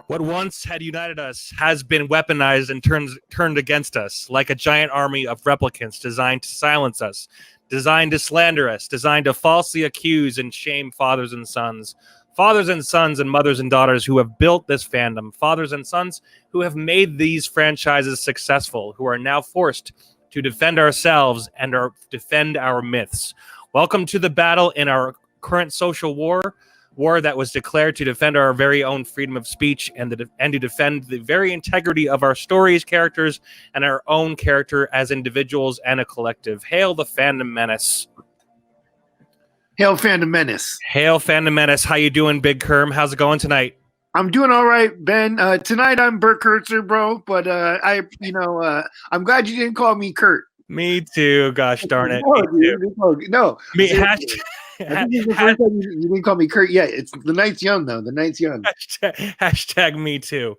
What once had united us has been weaponized and turned against us, like a giant army of replicants designed to silence us, designed to slander us, designed to falsely accuse and shame fathers and sons and mothers and daughters who have built this fandom, fathers and sons who have made these franchises successful, who are now forced to defend ourselves and defend our myths. Welcome to the battle in our current social war that was declared to defend our very own freedom of speech and to defend the very integrity of our stories, characters, and our own character as individuals and a collective. Hail the fandom menace. Hail fandom menace. Hail fandom menace. How you doing, Big Kerm? How's it going tonight? I'm doing all right, Ben. Tonight I'm Burt Kurtzer, bro. But I'm glad you didn't call me Kurt. Me too. Gosh darn it. No. Me, I think this is the first time you didn't call me Kurt. Yeah, it's the night's young though. The night's young. Hashtag me too.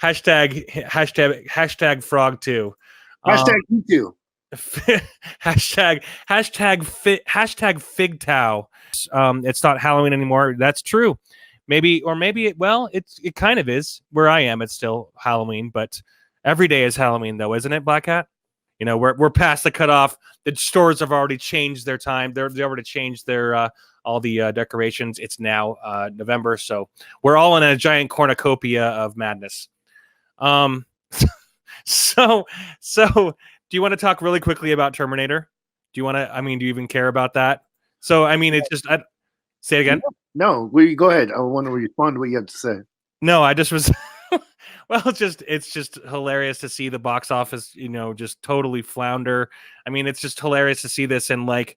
Hashtag frog too. Me too. Hashtag fig tau. It's not Halloween anymore. That's true. Maybe it kind of is. Where I am, it's still Halloween, but every day is Halloween though, isn't it, Black Hat? You know, we're past the cutoff. The stores have already changed their time. They already changed their all the decorations. It's now November, so we're all in a giant cornucopia of madness. So do you want to talk really quickly about Terminator? Do you want to? I mean, do you even care about that? So I mean, it's just say it again. No, go ahead. I want to respond to what you have to say. No, I just was. Well, it's just hilarious to see the box office, just totally flounder. I mean, it's just hilarious to see this, and I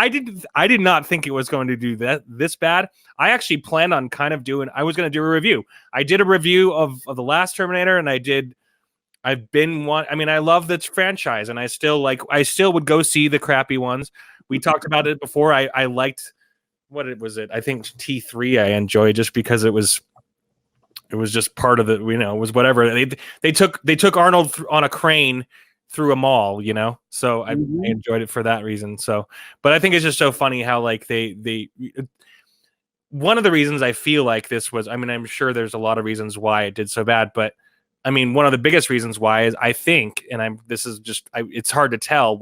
did not think it was going to do this bad. I actually planned on I was going to do a review. I did a review of the last Terminator, and I love this franchise, and I still would go see the crappy ones. We talked about it before. I liked what was it? I think T3 I enjoyed just because it was just part of the, it was whatever. They took Arnold on a crane through a mall, so I enjoyed it for that reason. So, but I think it's just so funny how they one of the reasons I feel like this was, I'm sure there's a lot of reasons why it did so bad, but one of the biggest reasons why is I think, and it's hard to tell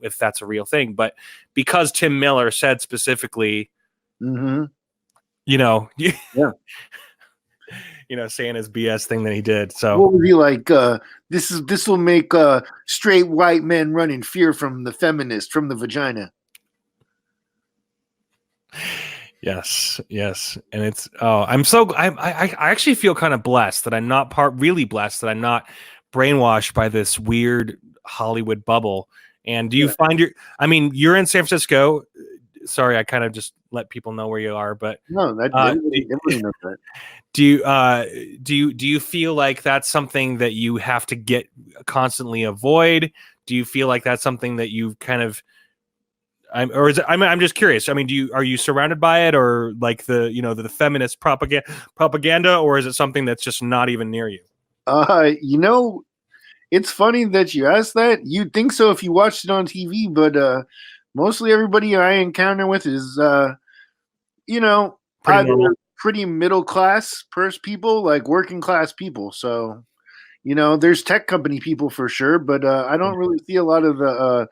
if that's a real thing, but because Tim Miller said specifically, yeah. Saying his BS thing that he did. So what would be like? This will make straight white men run in fear from the feminist, from the vagina. Yes, and it's I actually feel kind of blessed that I'm not really blessed that I'm not brainwashed by this weird Hollywood bubble. And do you find you're in San Francisco? Sorry, I kind of just let people know where you are, but no, everybody knows that. Do you feel like that's something that you have to constantly avoid? Do you feel like that's something that you kind of, I'm just curious. Are you surrounded by it, or like the feminist propaganda, or is it something that's just not even near you? It's funny that you asked that. You'd think so if you watched it on TV, but mostly everybody I encounter with is pretty middle class people, like working class people. So, there's tech company people for sure, but I don't really see a lot of the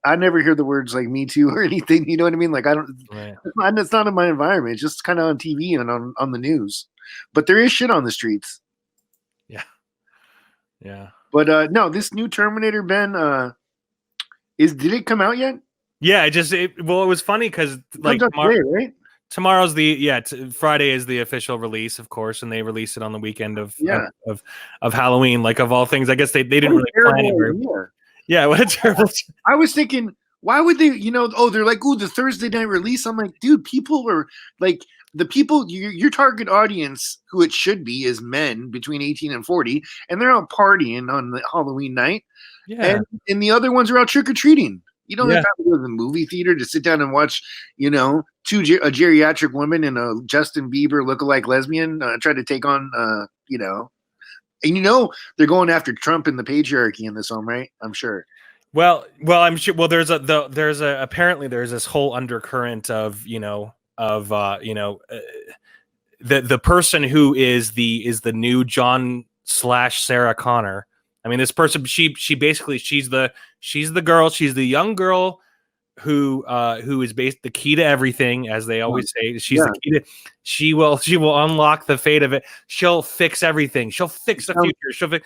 I never hear the words like Me Too or anything. You know what I mean? Like it's not in my environment. It's just kind of on TV and on the news. But there is shit on the streets. Yeah. But no, this new Terminator, Ben, did it come out yet? Yeah, it was funny because right? Tomorrow's Friday is the official release, of course, and they release it on the weekend of Halloween, like of all things. I guess they didn't really plan it. Yeah, what a terrible. I was thinking, why would they? They're like, the Thursday night release. I'm like, dude, people are like your target audience, who it should be, is men between 18 and 40, and they're out partying on the Halloween night. Yeah, and the other ones are out trick or treating. You don't have to go to the movie theater to sit down and watch, a geriatric woman and a Justin Bieber lookalike lesbian try to take on, and they're going after Trump and the patriarchy in this one, right? I'm sure. Well, I'm sure. Well, apparently there's this whole undercurrent of the person who is the new John / Sarah Connor. I mean, this person, she basically, she's the girl, she's the young girl who is the key to everything, as they always say. She's the key to, she will unlock the fate of it. She'll fix everything. She'll fix the future. She'll fix.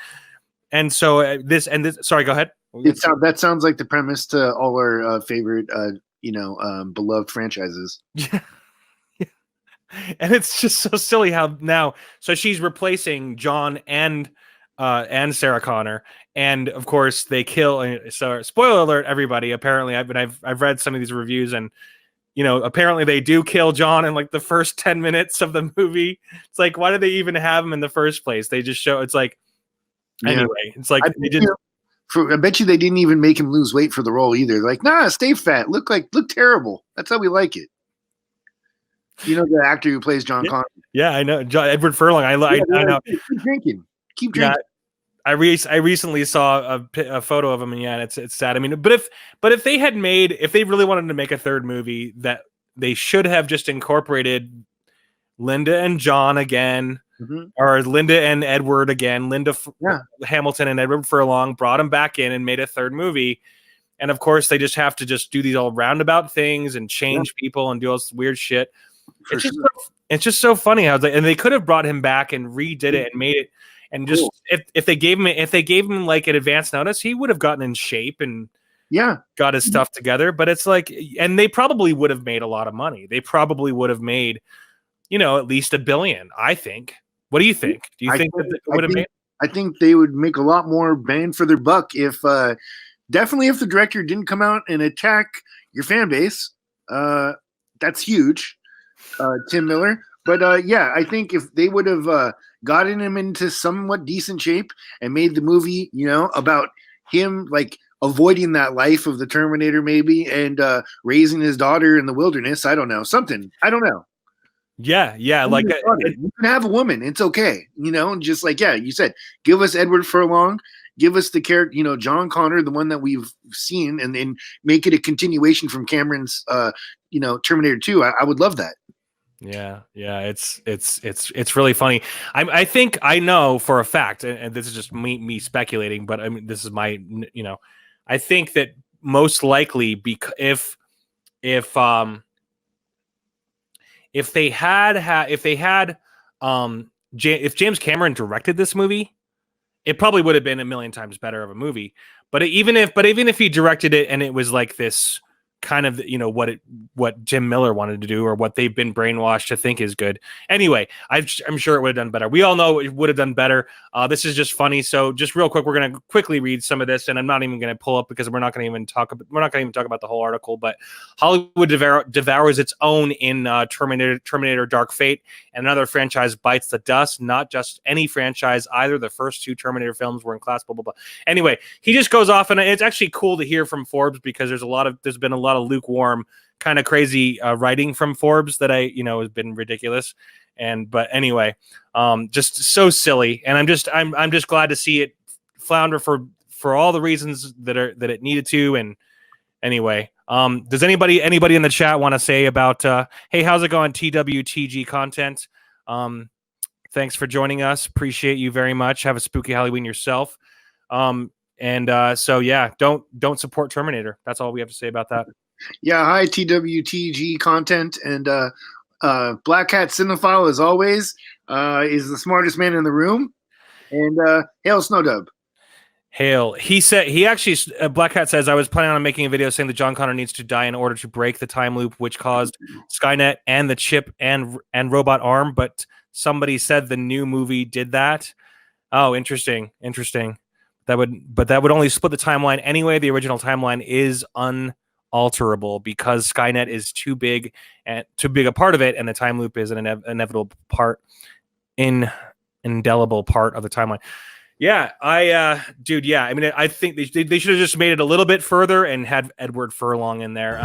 And so this, sorry, go ahead. That sounds like the premise to all our favorite, beloved franchises. Yeah. And it's just so silly how now, so she's replacing John and Sarah Connor, and of course they kill. So spoiler alert, everybody. Apparently, I've read some of these reviews, and apparently they do kill John in like the first 10 minutes of the movie. It's like, why did they even have him in the first place? They just show. It's like, anyway, it's like they didn't. I bet you they didn't even make him lose weight for the role either. Like, nah, stay fat. Look terrible. That's how we like it. The actor who plays John Connor. Yeah, I know. Edward Furlong. I know. Keep drinking. Yeah, I recently saw a photo of him, and it's sad. I mean, but if they really wanted to make a third movie, that they should have just incorporated Linda and John again, or Linda and Edward again, Hamilton and Edward Furlong, brought them back in and made a third movie. And of course, they just have to just do these all roundabout things and change people and do all this weird shit. It's just so funny how they could have brought him back and redid it and made it, and just if they gave him like an advance notice, he would have gotten in shape and got his stuff together. But it's like, and they probably would have made a lot of money. They probably would have made, at least $1 billion. I think. What do you think? Do you think that it would have made? I think they would make a lot more bang for their buck if definitely if the director didn't come out and attack your fan base. That's huge. Tim Miller. But I think if they would have gotten him into somewhat decent shape and made the movie, about him like avoiding that life of the Terminator maybe, and raising his daughter in the wilderness. I don't know. Something. I don't know. Yeah. Like you can have a woman. It's okay. And just like, you said, give us Edward Furlong, give us the character, John Connor, the one that we've seen, and then make it a continuation from Cameron's, Terminator 2. I would love that. Yeah, it's really funny. I think I know for a fact, and this is just me speculating, but I mean, this is my, I think that most likely if James Cameron directed this movie, it probably would have been 1,000,000 times better of a movie. But even if he directed it and it was like this kind of, what Tim Miller wanted to do, or what they've been brainwashed to think is good. Anyway, I'm sure it would have done better. We all know it would have done better. This is just funny. So just real quick, we're going to quickly read some of this, and I'm not even going to pull up because we're not going to even talk about the whole article. But Hollywood devours its own in Terminator Dark Fate, and another franchise bites the dust. Not just any franchise either. The first 2 Terminator films were in class. Blah blah blah. Anyway, he just goes off, and it's actually cool to hear from Forbes, because there's been a lot of lukewarm, kind of crazy writing from Forbes that has been ridiculous. But anyway, just so silly, and I'm just glad to see it flounder for all the reasons that it needed to. And anyway, does anybody in the chat want to say about hey, how's it going, TWTG content? Thanks for joining us, appreciate you very much. Have a spooky Halloween yourself. So yeah, don't support Terminator. That's all we have to say about that. Yeah, hi TWTG content, and Black Hat Cinephile, as always, is the smartest man in the room. And hail Snowdub. Hail. He said, Black Hat says, I was planning on making a video saying that John Connor needs to die in order to break the time loop which caused Skynet and the chip and robot arm, but somebody said the new movie did that. Oh, interesting. That would only split the timeline anyway. The original timeline is unalterable because Skynet is too big a part of it, and the time loop is an inevitable part, indelible part of the timeline. Yeah, I mean, I think they should have just made it a little bit further and had Edward Furlong in there.